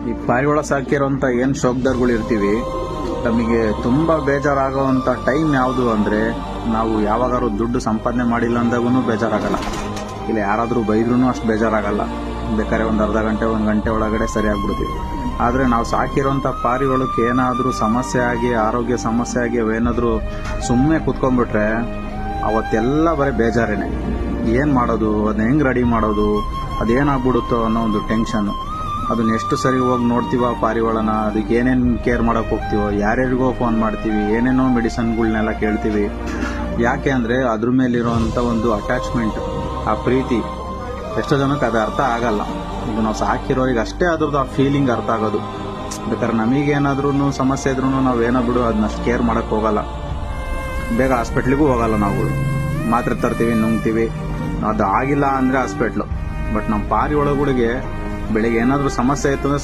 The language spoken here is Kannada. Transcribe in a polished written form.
ಈ ಪಾರಿವಾಳ ಸಾಕಿರೋಂಥ ಏನು ಶೋಕ್ದಾರ್ಗಳು ಇರ್ತೀವಿ, ನಮಗೆ ತುಂಬ ಬೇಜಾರಾಗೋವಂಥ ಟೈಮ್ ಯಾವುದು ಅಂದರೆ, ನಾವು ಯಾವಾಗಾದ್ರೂ ದುಡ್ಡು ಸಂಪಾದನೆ ಮಾಡಿಲ್ಲ ಅಂದಾಗೂ ಬೇಜಾರಾಗಲ್ಲ. ಇಲ್ಲ ಯಾರಾದರೂ ಬೈದ್ರೂ ಅಷ್ಟು ಬೇಜಾರಾಗಲ್ಲ. ಬೇಕಾದ್ರೆ ಒಂದು ಅರ್ಧ ಗಂಟೆ 1 ಗಂಟೆ ಒಳಗಡೆ ಸರಿಯಾಗ್ಬಿಡ್ತೀವಿ. ಆದರೆ ನಾವು ಸಾಕಿರೋಂಥ ಪಾರಿವಾಳಕ್ಕೆ ಏನಾದರೂ ಸಮಸ್ಯೆ ಆಗಿ, ಆರೋಗ್ಯ ಸಮಸ್ಯೆ ಆಗಿ ಅವೇನಾದರೂ ಸುಮ್ಮನೆ ಕೂತ್ಕೊಂಡ್ಬಿಟ್ರೆ ಅವತ್ತೆಲ್ಲ ಬರೀ ಬೇಜಾರೇನೆ. ಏನು ಮಾಡೋದು, ಅದನ್ನ ಹೆಂಗೆ ರೆಡಿ ಮಾಡೋದು, ಅದೇನಾಗ್ಬಿಡುತ್ತೋ ಅನ್ನೋ ಒಂದು ಟೆನ್ಷನ್ನು. ಅದನ್ನ ಎಷ್ಟು ಸರಿ ಹೋಗಿ ನೋಡ್ತೀವ ಪಾರಿವಾಳನ, ಅದಕ್ಕೆ ಏನೇನು ಕೇರ್ ಮಾಡೋಕೆ ಹೋಗ್ತೀವೋ, ಯಾರ್ಯಾರಿಗೋ ಫೋನ್ ಮಾಡ್ತೀವಿ, ಏನೇನೋ ಮೆಡಿಸನ್ಗಳನ್ನೆಲ್ಲ ಕೇಳ್ತೀವಿ. ಯಾಕೆ ಅಂದರೆ ಅದ್ರ ಮೇಲಿರೋವಂಥ ಒಂದು ಅಟ್ಯಾಚ್ಮೆಂಟ್, ಆ ಪ್ರೀತಿ ಎಷ್ಟೋ ಜನಕ್ಕೆ ಅದು ಅರ್ಥ ಆಗಲ್ಲ. ಈಗ ನಾವು ಸಾಕಿರೋರಿಗೆ ಅಷ್ಟೇ ಅದ್ರದ್ದು ಆ ಫೀಲಿಂಗ್ ಅರ್ಥ ಆಗೋದು. ಬೇಕಾದ್ರೆ ನಮಗೇನಾದ್ರೂ ಸಮಸ್ಯೆ ಇದ್ರೂ ನಾವೇನೋ ಬಿಡು ಅದನ್ನಷ್ಟು ಕೇರ್ ಮಾಡೋಕ್ಕೆ ಹೋಗಲ್ಲ. ಬೇಗ ಹಾಸ್ಪಿಟ್ಲಿಗೂ ಹೋಗಲ್ಲ. ನಾವು ಮಾತ್ರೆ ತರ್ತೀವಿ, ನುಂಗ್ತೀವಿ. ಅದು ಆಗಿಲ್ಲ ಅಂದರೆ ಹಾಸ್ಪಿಟ್ಲು. ಬಟ್ ನಮ್ಮ ಪಾರಿವಾಳಗಳಿಗೆ ಬೆಳಿಗ್ಗೆ ಏನಾದರೂ ಸಮಸ್ಯೆ ಇತ್ತು ಅಂದರೆ